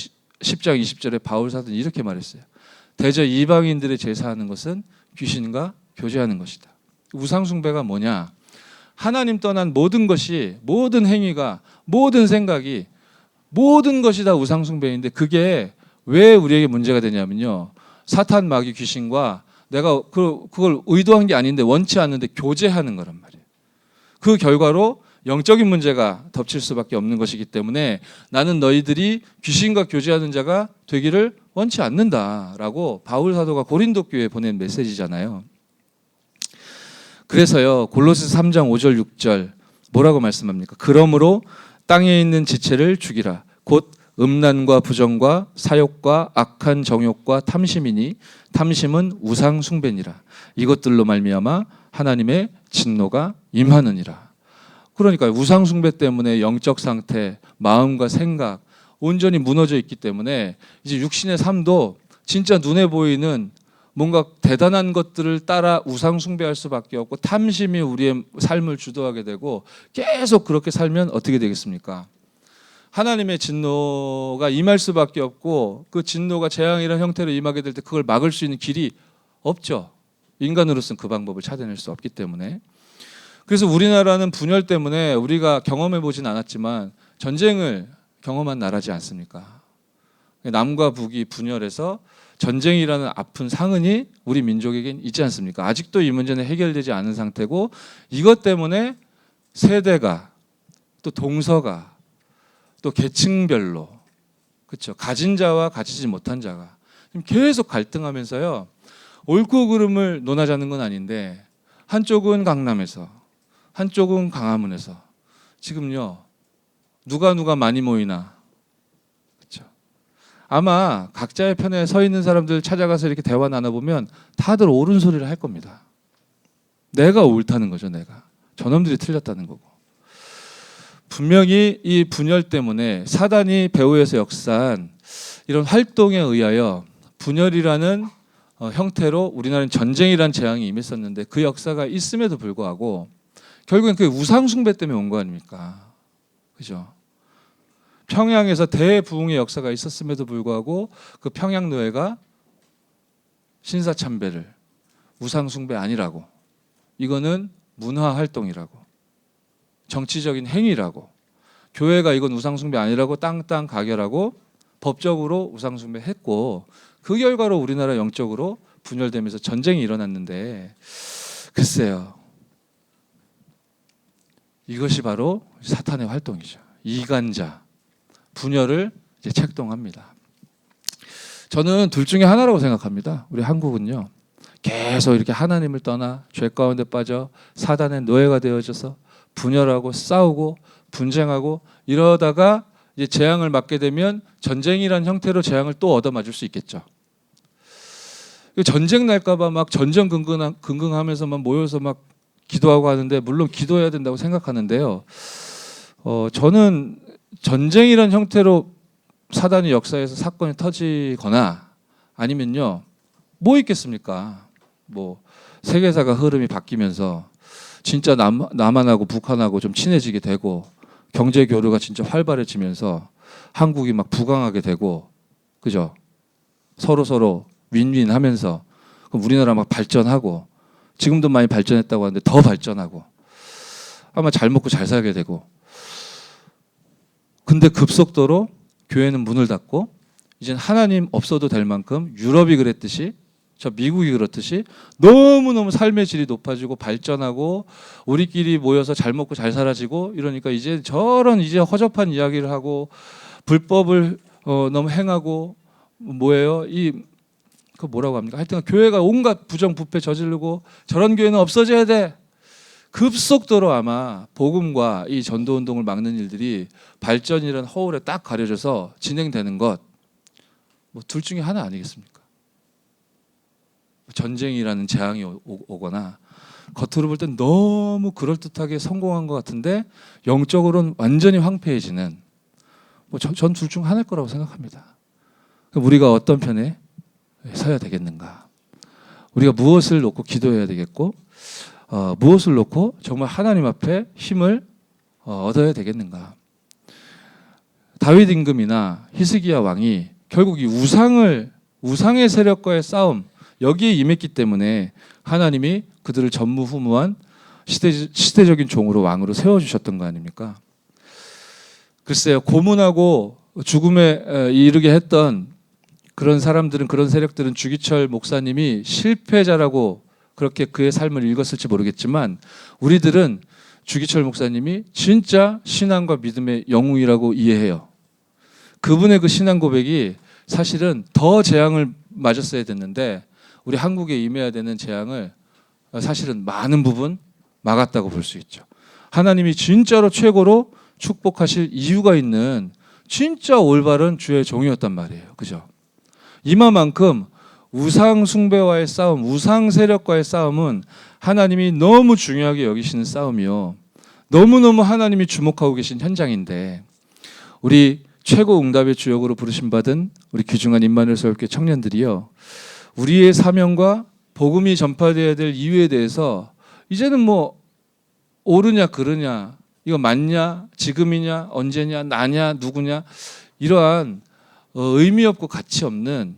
10장 20절에 바울 사도는 이렇게 말했어요. 대저 이방인들의 제사하는 것은 귀신과 교제하는 것이다. 우상 숭배가 뭐냐? 하나님 떠난 모든 것이, 모든 행위가, 모든 생각이, 모든 것이 다 우상 숭배인데 그게 왜 우리에게 문제가 되냐면요. 사탄 마귀 귀신과 내가 그걸 의도한 게 아닌데 원치 않는데 교제하는 거란 말이에요. 그 결과로 영적인 문제가 덮칠 수밖에 없는 것이기 때문에 나는 너희들이 귀신과 교제하는 자가 되기를 원치 않는다라고 바울 사도가 고린도 교회에 보낸 메시지잖아요. 그래서요, 골로새 3장 5절 6절 뭐라고 말씀합니까? 그러므로 땅에 있는 지체를 죽이라. 곧 음란과 부정과 사욕과 악한 정욕과 탐심이니 탐심은 우상 숭배니라. 이것들로 말미암아 하나님의 진노가 임하느니라. 그러니까 우상 숭배 때문에 영적 상태, 마음과 생각 온전히 무너져 있기 때문에 이제 육신의 삶도 진짜 눈에 보이는 뭔가 대단한 것들을 따라 우상 숭배할 수밖에 없고 탐심이 우리의 삶을 주도하게 되고 계속 그렇게 살면 어떻게 되겠습니까? 하나님의 진노가 임할 수밖에 없고 그 진노가 재앙이라는 형태로 임하게 될 때 그걸 막을 수 있는 길이 없죠. 인간으로서는 그 방법을 찾아낼 수 없기 때문에. 그래서 우리나라는 분열 때문에 우리가 경험해 보진 않았지만 전쟁을 경험한 나라지 않습니까? 남과 북이 분열해서 전쟁이라는 아픈 상흔이 우리 민족에겐 있지 않습니까? 아직도 이 문제는 해결되지 않은 상태고 이것 때문에 세대가 또 동서가 또 계층별로 그렇죠. 가진 자와 가지지 못한 자가 계속 갈등하면서요. 옳고 그름을 논하자는 건 아닌데 한쪽은 강남에서 한쪽은 광화문에서 지금요. 누가 많이 모이나 그렇죠. 아마 각자의 편에 서 있는 사람들 찾아가서 이렇게 대화 나눠보면 다들 옳은 소리를 할 겁니다. 내가 옳다는 거죠. 내가. 저놈들이 틀렸다는 거고. 분명히 이 분열 때문에 사단이 배후에서 역사한 이런 활동에 의하여 분열이라는 형태로 우리나라는 전쟁이라는 재앙이 임했었는데 그 역사가 있음에도 불구하고 결국엔 그 우상 숭배 때문에 온 거 아닙니까? 그죠? 평양에서 대부흥의 역사가 있었음에도 불구하고 그 평양 노예가 신사참배를 우상 숭배 아니라고 이거는 문화 활동이라고 정치적인 행위라고 교회가 이건 우상숭배 아니라고 땅땅 가결하고 법적으로 우상숭배 했고 그 결과로 우리나라 영적으로 분열되면서 전쟁이 일어났는데 글쎄요. 이것이 바로 사탄의 활동이죠. 이간자, 분열을 이제 책동합니다. 저는 둘 중에 하나라고 생각합니다. 우리 한국은요. 계속 이렇게 하나님을 떠나 죄 가운데 빠져 사단의 노예가 되어져서 분열하고 싸우고 분쟁하고 이러다가 이제 재앙을 맞게 되면 전쟁이라는 형태로 재앙을 또 얻어맞을 수 있겠죠. 전쟁 날까봐 막 전전긍긍하면서 막 모여서 막 기도하고 하는데 물론 기도해야 된다고 생각하는데요. 저는 전쟁이라는 형태로 사단이 역사에서 사건이 터지거나 아니면요 뭐 있겠습니까? 뭐 세계사가 흐름이 바뀌면서 진짜 남한하고 북한하고 좀 친해지게 되고 경제 교류가 진짜 활발해지면서 한국이 막 부강하게 되고 그죠? 서로 윈윈하면서 그럼 우리나라 막 발전하고 지금도 많이 발전했다고 하는데 더 발전하고 아마 잘 먹고 잘 살게 되고 근데 급속도로 교회는 문을 닫고 이젠 하나님 없어도 될 만큼 유럽이 그랬듯이 저 미국이 그렇듯이 너무너무 삶의 질이 높아지고 발전하고 우리끼리 모여서 잘 먹고 잘 살아지고 이러니까 이제 저런 이제 허접한 이야기를 하고 불법을 너무 행하고 뭐예요? 그 뭐라고 합니까? 하여튼 교회가 온갖 부정부패 저지르고 저런 교회는 없어져야 돼. 급속도로 아마 복음과 이 전도운동을 막는 일들이 발전이라는 허울에 딱 가려져서 진행되는 것 뭐 둘 중에 하나 아니겠습니까? 전쟁이라는 재앙이 오거나 겉으로 볼 땐 너무 그럴듯하게 성공한 것 같은데 영적으로는 완전히 황폐해지는 전 둘 중 하나일 거라고 생각합니다. 우리가 어떤 편에 서야 되겠는가? 우리가 무엇을 놓고 기도해야 되겠고 무엇을 놓고 정말 하나님 앞에 힘을 얻어야 되겠는가. 다윗 임금이나 히스기야 왕이 결국 이 우상의 세력과의 싸움 여기에 임했기 때문에 하나님이 그들을 전무후무한 시대적인 종으로 왕으로 세워주셨던 거 아닙니까? 글쎄요, 고문하고 죽음에 이르게 했던 그런 사람들은, 그런 세력들은 주기철 목사님이 실패자라고 그렇게 그의 삶을 읽었을지 모르겠지만 우리들은 주기철 목사님이 진짜 신앙과 믿음의 영웅이라고 이해해요. 그분의 그 신앙 고백이 사실은 더 재앙을 맞았어야 됐는데 우리 한국에 임해야 되는 재앙을 사실은 많은 부분 막았다고 볼 수 있죠. 하나님이 진짜로 최고로 축복하실 이유가 있는 진짜 올바른 주의 종이었단 말이에요. 그죠? 이마만큼 우상 숭배와의 싸움, 우상 세력과의 싸움은 하나님이 너무 중요하게 여기시는 싸움이요. 너무너무 하나님이 주목하고 계신 현장인데 우리 최고 응답의 주역으로 부르심 받은 우리 귀중한 임마누엘 서울교회 청년들이요. 우리의 사명과 복음이 전파되어야 될 이유에 대해서 이제는 뭐 옳으냐 그르냐, 이거 맞냐, 지금이냐, 언제냐, 나냐, 누구냐, 이러한 의미 없고 가치 없는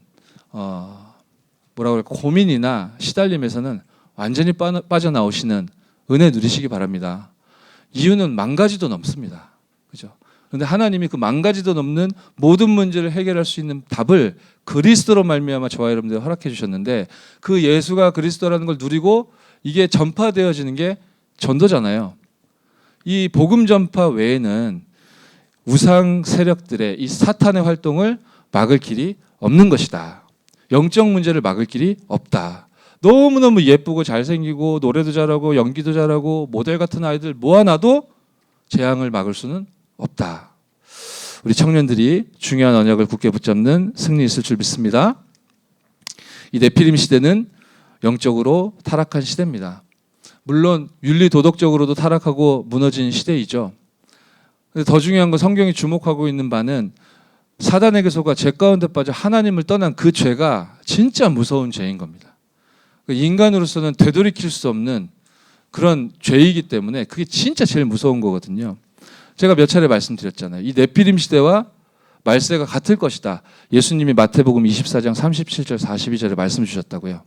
뭐라고 할까, 고민이나 시달림에서는 완전히 빠져나오시는 은혜 누리시기 바랍니다. 이유는 10,000가지도 넘습니다. 그죠? 그런데 하나님이 그 10,000가지도 넘는 모든 문제를 해결할 수 있는 답을 그리스도로 말미암아 저와 여러분들 허락해 주셨는데 그 예수가 그리스도라는 걸 누리고 이게 전파되어지는 게 전도잖아요. 이 복음 전파 외에는 우상 세력들의 이 사탄의 활동을 막을 길이 없는 것이다. 영적 문제를 막을 길이 없다. 너무너무 예쁘고 잘생기고 노래도 잘하고 연기도 잘하고 모델 같은 아이들 모아놔도 재앙을 막을 수는 없다. 우리 청년들이 중요한 언약을 굳게 붙잡는 승리 있을 줄 믿습니다. 이 네피림 시대는 영적으로 타락한 시대입니다. 물론 윤리 도덕적으로도 타락하고 무너진 시대이죠. 근데 더 중요한 건 성경이 주목하고 있는 바는 사단에게 속아 죄 가운데 빠져 하나님을 떠난 그 죄가 진짜 무서운 죄인 겁니다. 인간으로서는 되돌이킬 수 없는 그런 죄이기 때문에 그게 진짜 제일 무서운 거거든요. 제가 몇 차례 말씀드렸잖아요. 이 네피림 시대와 말세가 같을 것이다. 예수님이 마태복음 24장 37절 42절에 말씀 주셨다고요.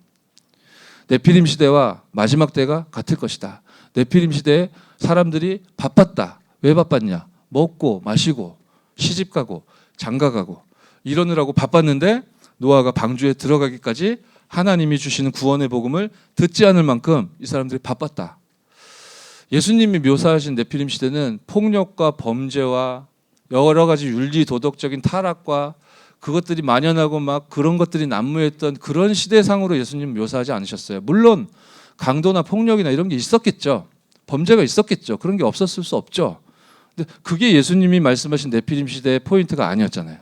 네피림 시대와 마지막 때가 같을 것이다. 네피림 시대에 사람들이 바빴다. 왜 바빴냐? 먹고 마시고 시집가고 장가가고 이러느라고 바빴는데 노아가 방주에 들어가기까지 하나님이 주시는 구원의 복음을 듣지 않을 만큼 이 사람들이 바빴다. 예수님이 묘사하신 네피림 시대는 폭력과 범죄와 여러 가지 윤리 도덕적인 타락과 그것들이 만연하고 막 그런 것들이 난무했던 그런 시대상으로 예수님 묘사하지 않으셨어요. 물론 강도나 폭력이나 이런 게 있었겠죠. 범죄가 있었겠죠. 그런 게 없었을 수 없죠. 근데 그게 예수님이 말씀하신 네피림 시대의 포인트가 아니었잖아요.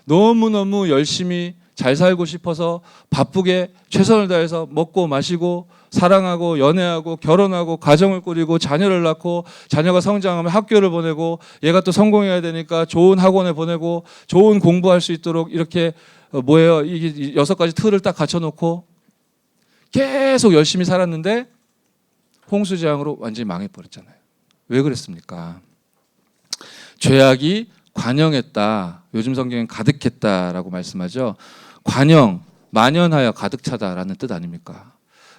너무너무 열심히 잘 살고 싶어서 바쁘게 최선을 다해서 먹고 마시고 사랑하고 연애하고 결혼하고 가정을 꾸리고 자녀를 낳고 자녀가 성장하면 학교를 보내고 얘가 또 성공해야 되니까 좋은 학원에 보내고 좋은 공부할 수 있도록 이렇게 뭐예요? 이게 6가지 틀을 딱 갖춰놓고 계속 열심히 살았는데 홍수재앙으로 완전히 망해버렸잖아요. 왜 그랬습니까? 죄악이 관영했다. 요즘 성경엔 가득했다라고 말씀하죠. 관영, 만연하여 가득 차다라는 뜻 아닙니까?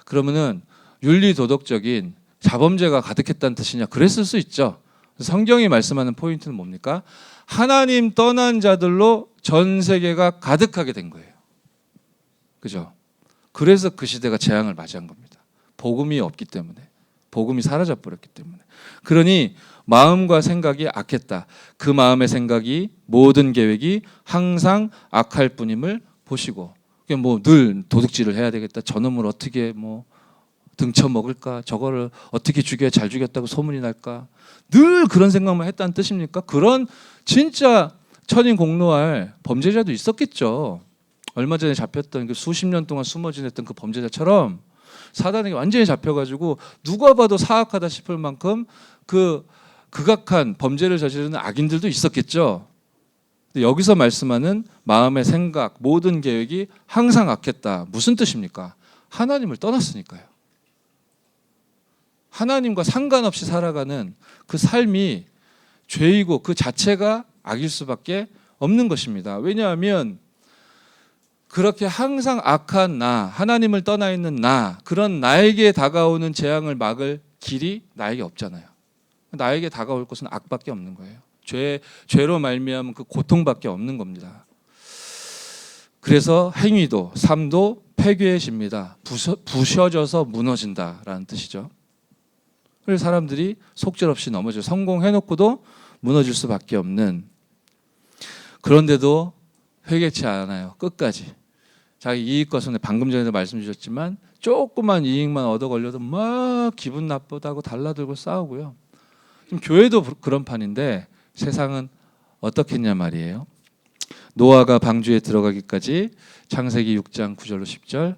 그러면은 윤리 도덕적인 자범죄가 가득했다는 뜻이냐? 그랬을 수 있죠. 성경이 말씀하는 포인트는 뭡니까? 하나님 떠난 자들로 전 세계가 가득하게 된 거예요. 그죠? 그래서 그 시대가 재앙을 맞이한 겁니다. 복음이 없기 때문에. 복음이 사라져 버렸기 때문에. 그러니 마음과 생각이 악했다. 그 마음의 생각이 모든 계획이 항상 악할 뿐임을 보시고 뭐 늘 도둑질을 해야 되겠다. 저놈을 어떻게 뭐 등쳐 먹을까? 저거를 어떻게 죽여야 잘 죽였다고 소문이 날까? 늘 그런 생각만 했다는 뜻입니까? 그런 진짜 천인공노할 범죄자도 있었겠죠. 얼마 전에 잡혔던 그 수십 년 동안 숨어 지냈던 그 범죄자처럼 사단에게 완전히 잡혀가지고 누가 봐도 사악하다 싶을 만큼 그 극악한 범죄를 저지르는 악인들도 있었겠죠. 근데 여기서 말씀하는 마음의 생각, 모든 계획이 항상 악했다. 무슨 뜻입니까? 하나님을 떠났으니까요. 하나님과 상관없이 살아가는 그 삶이 죄이고 그 자체가 악일 수밖에 없는 것입니다. 왜냐하면 그렇게 항상 악한 나, 하나님을 떠나 있는 나, 그런 나에게 다가오는 재앙을 막을 길이 나에게 없잖아요. 나에게 다가올 것은 악밖에 없는 거예요. 죄로 말미암은 그 고통밖에 없는 겁니다. 그래서 행위도 삶도 폐괴해집니다. 부셔져서 무너진다라는 뜻이죠. 그래서 사람들이 속절없이 넘어져 성공해놓고도 무너질 수밖에 없는, 그런데도 회개치 않아요. 끝까지. 자기 이익과 손해, 방금 전에도 말씀 주셨지만 조그만 이익만 얻어 걸려도 막 기분 나쁘다고 달라들고 싸우고요. 지금 교회도 그런 판인데 세상은 어떻겠냐 말이에요. 노아가 방주에 들어가기까지 창세기 6장 9절로 10절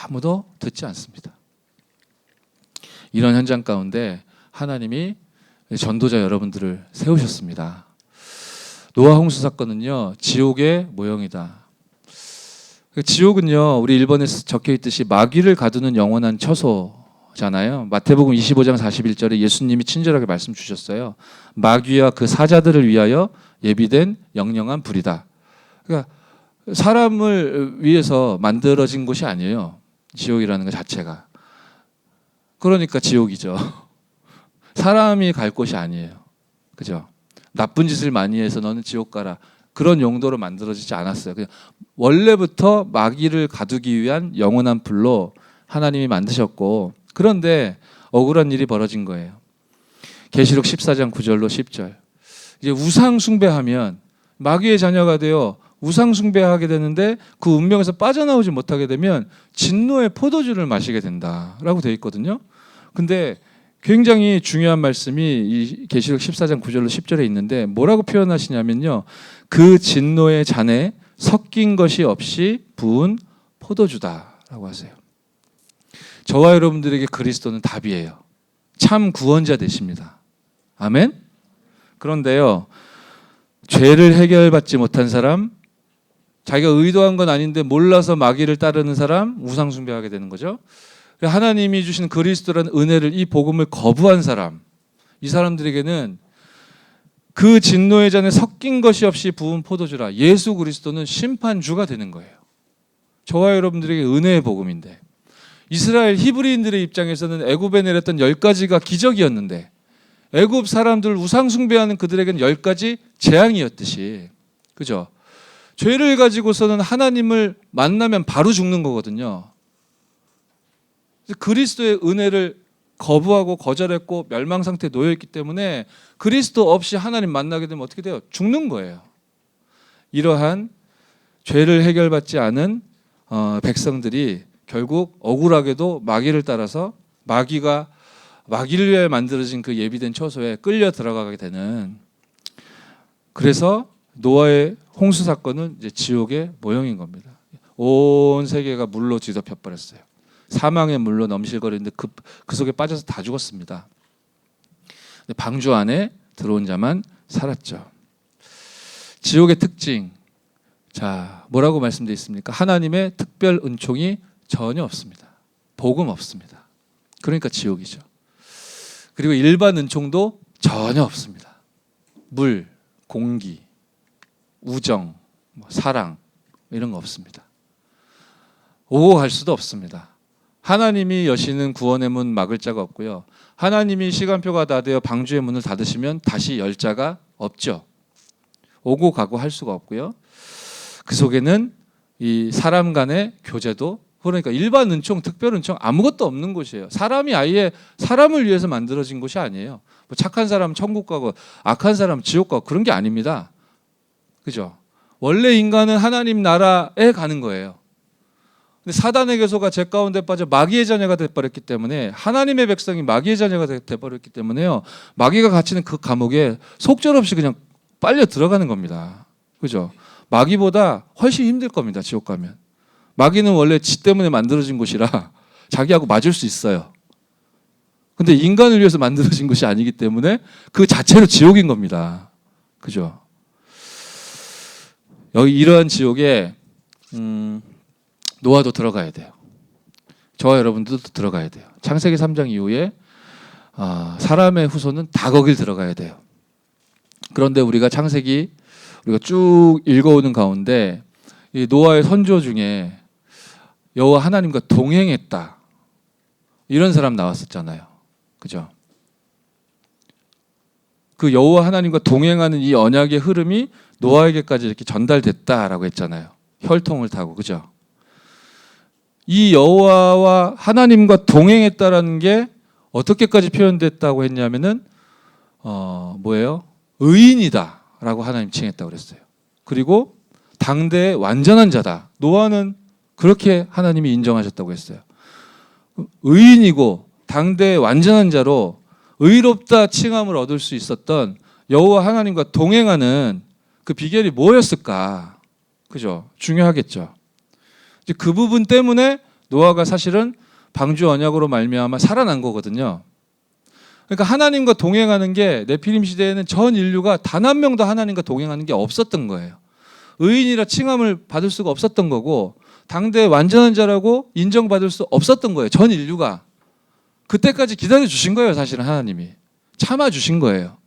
아무도 듣지 않습니다. 이런 현장 가운데 하나님이 전도자 여러분들을 세우셨습니다. 노아 홍수 사건은요, 지옥의 모형이다. 지옥은요, 우리 일본에 적혀 있듯이 마귀를 가두는 영원한 처소잖아요. 마태복음 25장 41절에 예수님이 친절하게 말씀 주셨어요. 마귀와 그 사자들을 위하여 예비된 영영한 불이다. 그러니까 사람을 위해서 만들어진 곳이 아니에요. 지옥이라는 것 자체가. 그러니까 지옥이죠. 사람이 갈 곳이 아니에요. 그죠? 나쁜 짓을 많이 해서 너는 지옥 가라. 그런 용도로 만들어지지 않았어요. 그냥 원래부터 마귀를 가두기 위한 영원한 불로 하나님이 만드셨고, 그런데 억울한 일이 벌어진 거예요. 계시록 14장 9절로 10절. 이제 우상 숭배하면 마귀의 자녀가 되어 우상 숭배하게 되는데 그 운명에서 빠져나오지 못하게 되면 진노의 포도주를 마시게 된다라고 되어 있거든요. 근데 굉장히 중요한 말씀이 이 계시록 14장 9절로 10절에 있는데 뭐라고 표현하시냐면요. 그 진노의 잔에 섞인 것이 없이 부은 포도주다라고 하세요. 저와 여러분들에게 그리스도는 답이에요. 참 구원자 되십니다. 아멘? 그런데요, 죄를 해결받지 못한 사람, 자기가 의도한 건 아닌데 몰라서 마귀를 따르는 사람, 우상 숭배하게 되는 거죠. 하나님이 주신 그리스도라는 은혜를, 이 복음을 거부한 사람, 이 사람들에게는 그 진노의 잔에 섞인 것이 없이 부은 포도주라, 예수 그리스도는 심판주가 되는 거예요. 저와 여러분들에게 은혜의 복음인데, 이스라엘 히브리인들의 입장에서는 애굽에 내렸던 10가지가 기적이었는데 애굽 사람들 우상 숭배하는 그들에게는 10가지 재앙이었듯이, 그죠? 죄를 가지고서는 하나님을 만나면 바로 죽는 거거든요. 그리스도의 은혜를 거부하고 거절했고 멸망 상태에 놓여있기 때문에 그리스도 없이 하나님 만나게 되면 어떻게 돼요? 죽는 거예요. 이러한 죄를 해결받지 않은 백성들이 결국 억울하게도 마귀를 따라서 마귀를 위해 만들어진 그 예비된 처소에 끌려 들어가게 되는, 그래서 노아의 홍수 사건은 이제 지옥의 모형인 겁니다. 온 세계가 물로 뒤덮여 버렸어요. 사망의 물로 넘실거리는데 그 속에 빠져서 다 죽었습니다. 방주 안에 들어온 자만 살았죠. 지옥의 특징, 자, 뭐라고 말씀되어 있습니까? 하나님의 특별 은총이 전혀 없습니다. 복음 없습니다. 그러니까 지옥이죠. 그리고 일반 은총도 전혀 없습니다. 물, 공기, 우정, 사랑, 이런 거 없습니다. 오고 갈 수도 없습니다. 하나님이 여시는 구원의 문 막을 자가 없고요. 하나님이 시간표가 다 되어 방주의 문을 닫으시면 다시 열 자가 없죠. 오고 가고 할 수가 없고요. 그 속에는 이 사람 간의 교제도, 그러니까 일반 은총, 특별 은총 아무것도 없는 곳이에요. 사람이 아예 사람을 위해서 만들어진 곳이 아니에요. 뭐 착한 사람 천국 가고 악한 사람 지옥 가고 그런 게 아닙니다. 그죠? 원래 인간은 하나님 나라에 가는 거예요. 근데 사단의 교소가 죄 가운데 빠져 마귀의 자녀가 돼버렸기 때문에, 하나님의 백성이 마귀의 자녀가 돼버렸기 때문에요, 마귀가 갇히는 그 감옥에 속절없이 그냥 빨려 들어가는 겁니다. 그죠? 마귀보다 훨씬 힘들 겁니다. 지옥 가면. 마귀는 원래 지 때문에 만들어진 곳이라 자기하고 맞을 수 있어요. 근데 인간을 위해서 만들어진 것이 아니기 때문에 그 자체로 지옥인 겁니다. 그죠? 여기 이러한 지옥에 노아도 들어가야 돼요. 저와 여러분들도 들어가야 돼요. 창세기 3장 이후에 사람의 후손은 다 거길 들어가야 돼요. 그런데 우리가 창세기 우리가 쭉 읽어오는 가운데 이 노아의 선조 중에 여호와 하나님과 동행했다 이런 사람 나왔었잖아요. 그죠? 그 여호와 하나님과 동행하는 이 언약의 흐름이 노아에게까지 이렇게 전달됐다라고 했잖아요. 혈통을 타고. 그죠? 이 여호와와 하나님과 동행했다라는 게 어떻게까지 표현됐다고 했냐면은 뭐예요? 의인이다라고 하나님 칭했다고 그랬어요. 그리고 당대의 완전한 자다. 노아는 그렇게 하나님이 인정하셨다고 했어요. 의인이고 당대의 완전한 자로 의롭다 칭함을 얻을 수 있었던 여호와 하나님과 동행하는 그 비결이 뭐였을까? 그죠? 중요하겠죠. 이제 그 부분 때문에 노아가 사실은 방주 언약으로 말미암아 살아난 거거든요. 그러니까 하나님과 동행하는 게 네피림 시대에는 전 인류가 단 한 명도 하나님과 동행하는 게 없었던 거예요. 의인이라 칭함을 받을 수가 없었던 거고 당대의 완전한 자라고 인정받을 수 없었던 거예요. 전 인류가. 그때까지 기다려 주신 거예요. 사실은 하나님이. 참아 주신 거예요.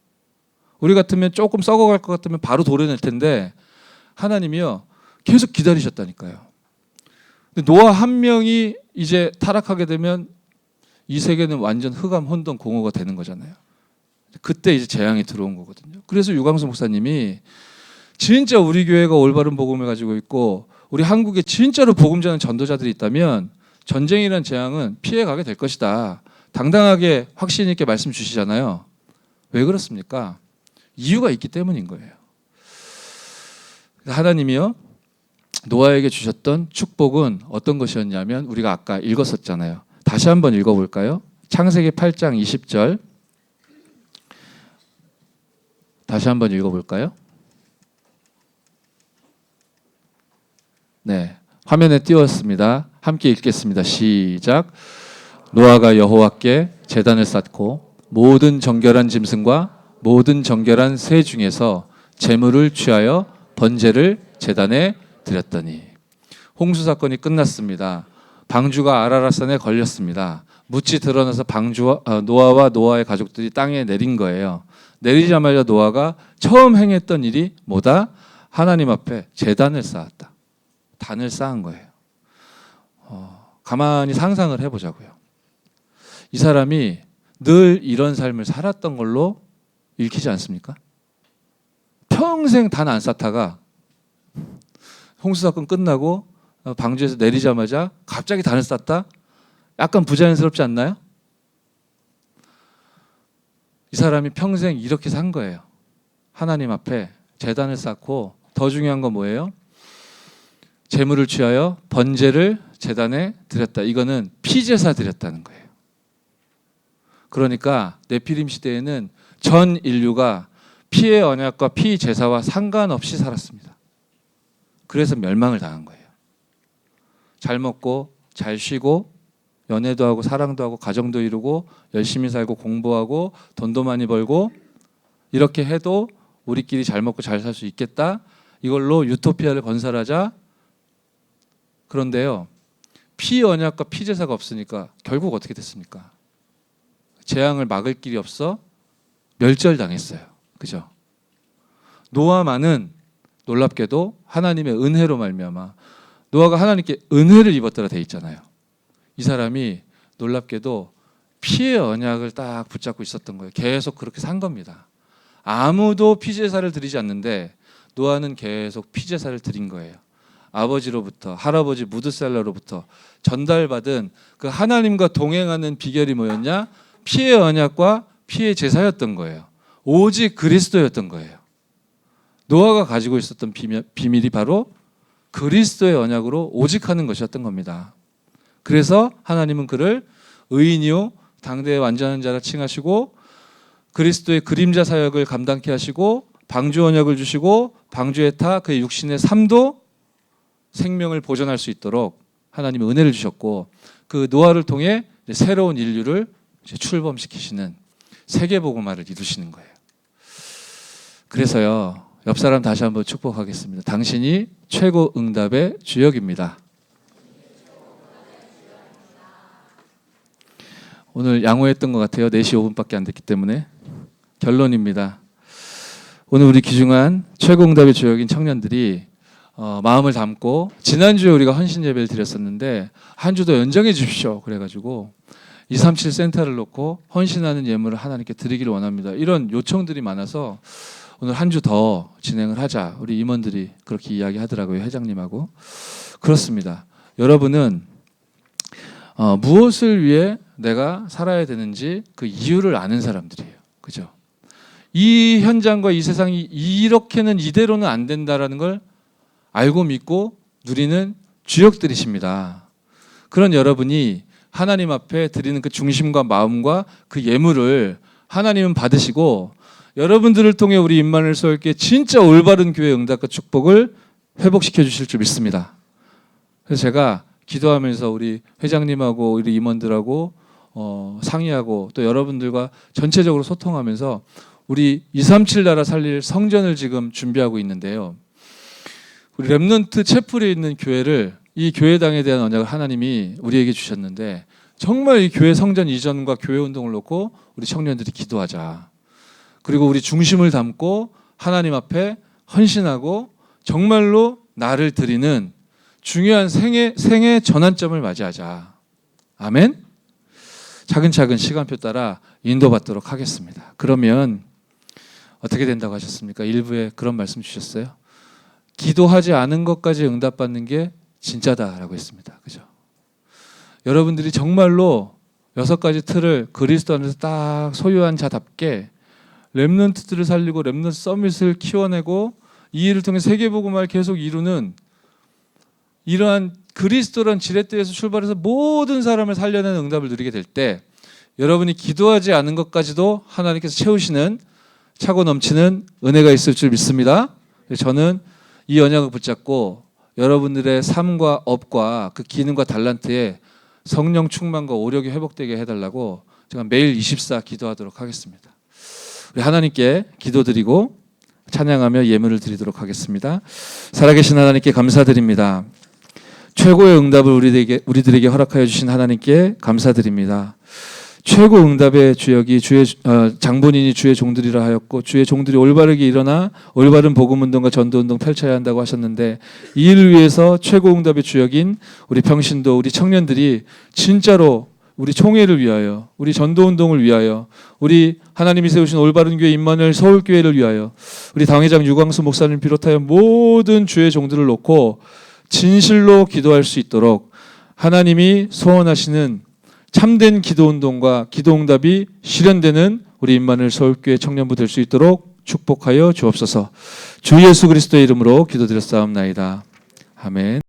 우리 같으면 조금 썩어갈 것 같으면 바로 도려낼 텐데 하나님이요 계속 기다리셨다니까요. 근데 노아 한 명이 이제 타락하게 되면 이 세계는 완전 흑암, 혼돈, 공허가 되는 거잖아요. 그때 이제 재앙이 들어온 거거든요. 그래서 유광수 목사님이 진짜 우리 교회가 올바른 복음을 가지고 있고 우리 한국에 진짜로 복음 전하는 전도자들이 있다면 전쟁이란 재앙은 피해가게 될 것이다. 당당하게 확신 있게 말씀 주시잖아요. 왜 그렇습니까? 이유가 있기 때문인 거예요. 하나님이요 노아에게 주셨던 축복은 어떤 것이었냐면 우리가 아까 읽었었잖아요. 다시 한번 읽어볼까요? 창세기 8장 20절 다시 한번 읽어볼까요? 네, 화면에 띄웠습니다. 함께 읽겠습니다. 시작. 노아가 여호와께 제단을 쌓고 모든 정결한 짐승과 모든 정결한 새 중에서 제물을 취하여 번제를 제단에 드렸더니 홍수 사건이 끝났습니다. 방주가 아라랏산에 걸렸습니다. 묻이 드러나서 노아와 노아의 가족들이 땅에 내린 거예요. 내리자마자 노아가 처음 행했던 일이 뭐다? 하나님 앞에 제단을 쌓았다. 단을 쌓은 거예요. 가만히 상상을 해보자고요. 이 사람이 늘 이런 삶을 살았던 걸로 읽히지 않습니까? 평생 단 안 쌓다가 홍수 사건 끝나고 방주에서 내리자마자 갑자기 단을 쌓다? 약간 부자연스럽지 않나요? 이 사람이 평생 이렇게 산 거예요. 하나님 앞에 제단을 쌓고 더 중요한 건 뭐예요? 제물을 취하여 번제를 제단에 드렸다. 이거는 피제사 드렸다는 거예요. 그러니까 네피림 시대에는 전 인류가 피의 언약과 피제사와 상관없이 살았습니다. 그래서 멸망을 당한 거예요. 잘 먹고 잘 쉬고 연애도 하고 사랑도 하고 가정도 이루고 열심히 살고 공부하고 돈도 많이 벌고 이렇게 해도 우리끼리 잘 먹고 잘 살 수 있겠다. 이걸로 유토피아를 건설하자. 그런데요. 피 언약과 피제사가 없으니까 결국 어떻게 됐습니까? 재앙을 막을 길이 없어 멸절당했어요. 그죠? 노아만은 놀랍게도 하나님의 은혜로 말미암아 노아가 하나님께 은혜를 입었더라 돼 있잖아요. 이 사람이 놀랍게도 피의 언약을 딱 붙잡고 있었던 거예요. 계속 그렇게 산 겁니다. 아무도 피제사를 드리지 않는데 노아는 계속 피제사를 드린 거예요. 아버지로부터 할아버지 무드셀라로부터 전달받은 그 하나님과 동행하는 비결이 뭐였냐? 피의 언약과 피의 제사였던 거예요. 오직 그리스도였던 거예요. 노아가 가지고 있었던 비밀이 바로 그리스도의 언약으로 오직 하는 것이었던 겁니다. 그래서 하나님은 그를 의인이요 당대의 완전한 자라 칭하시고 그리스도의 그림자 사역을 감당케 하시고 방주 언약을 주시고 방주에 타 그의 육신의 삶도 생명을 보존할 수 있도록 하나님이 은혜를 주셨고 그 노아를 통해 새로운 인류를 출범시키시는 세계복음화를 이루시는 거예요. 그래서요. 옆 사람 다시 한번 축복하겠습니다. 당신이 최고 응답의 주역입니다. 오늘 양호했던 것 같아요. 4시 5분밖에 안 됐기 때문에. 결론입니다. 오늘 우리 귀중한 최고응답의 주역인 청년들이 마음을 담고 지난주에 우리가 헌신 예배를 드렸었는데 한 주 더 연장해 주십시오. 그래가지고 237 센터를 놓고 헌신하는 예물을 하나님께 드리기를 원합니다. 이런 요청들이 많아서 오늘 한 주 더 진행을 하자. 우리 임원들이 그렇게 이야기하더라고요. 회장님하고. 그렇습니다. 여러분은 무엇을 위해 내가 살아야 되는지 그 이유를 아는 사람들이에요. 그죠? 이 현장과 이 세상이 이렇게는 이대로는 안 된다라는 걸 알고 믿고 누리는 주역들이십니다. 그런 여러분이 하나님 앞에 드리는 그 중심과 마음과 그 예물을 하나님은 받으시고 여러분들을 통해 우리 임마누엘 서울교회 진짜 올바른 교회 응답과 축복을 회복시켜 주실 줄 믿습니다. 그래서 제가 기도하면서 우리 회장님하고 우리 임원들하고 상의하고 또 여러분들과 전체적으로 소통하면서 우리 237 나라 살릴 성전을 지금 준비하고 있는데요. 우리 렘넌트 채플에 있는 교회를 이 교회당에 대한 언약을 하나님이 우리에게 주셨는데 정말 이 교회 성전 이전과 교회 운동을 놓고 우리 청년들이 기도하자. 그리고 우리 중심을 담고 하나님 앞에 헌신하고 정말로 나를 드리는 중요한 생애 전환점을 맞이하자. 아멘? 차근차근 시간표 따라 인도받도록 하겠습니다. 그러면 어떻게 된다고 하셨습니까? 일부에 그런 말씀 주셨어요. 기도하지 않은 것까지 응답받는 게 진짜다라고 했습니다. 그죠? 여러분들이 정말로 6가지 틀을 그리스도 안에서 딱 소유한 자답게 렘넌트들을 살리고 렘넌트 서밋을 키워내고 이 일을 통해 세계복음화를 계속 이루는 이러한 그리스도란 지렛대에서 출발해서 모든 사람을 살려내는 응답을 누리게 될 때 여러분이 기도하지 않은 것까지도 하나님께서 채우시는 차고 넘치는 은혜가 있을 줄 믿습니다. 저는 이 언약을 붙잡고 여러분들의 삶과 업과 그 기능과 달란트에 성령 충만과 오력이 회복되게 해달라고 제가 매일 24 기도하도록 하겠습니다. 우리 하나님께 기도드리고 찬양하며 예물을 드리도록 하겠습니다. 살아계신 하나님께 감사드립니다. 최고의 응답을 우리들에게 허락하여 주신 하나님께 감사드립니다. 최고 응답의 주역이 주의 장본인이 주의 종들이라 하였고 주의 종들이 올바르게 일어나 올바른 복음운동과 전도운동 펼쳐야 한다고 하셨는데 이 일을 위해서 최고 응답의 주역인 우리 평신도 우리 청년들이 진짜로 우리 총회를 위하여 우리 전도운동을 위하여 우리 하나님이 세우신 올바른 교회 임마누엘 서울교회를 위하여 우리 당회장 유광수 목사님 비롯하여 모든 주의 종들을 놓고 진실로 기도할 수 있도록 하나님이 소원하시는 참된 기도운동과 기도응답이 실현되는 우리 임마누엘 서울교회 청년부 될 수 있도록 축복하여 주옵소서. 주 예수 그리스도의 이름으로 기도드렸사옵나이다. 아멘.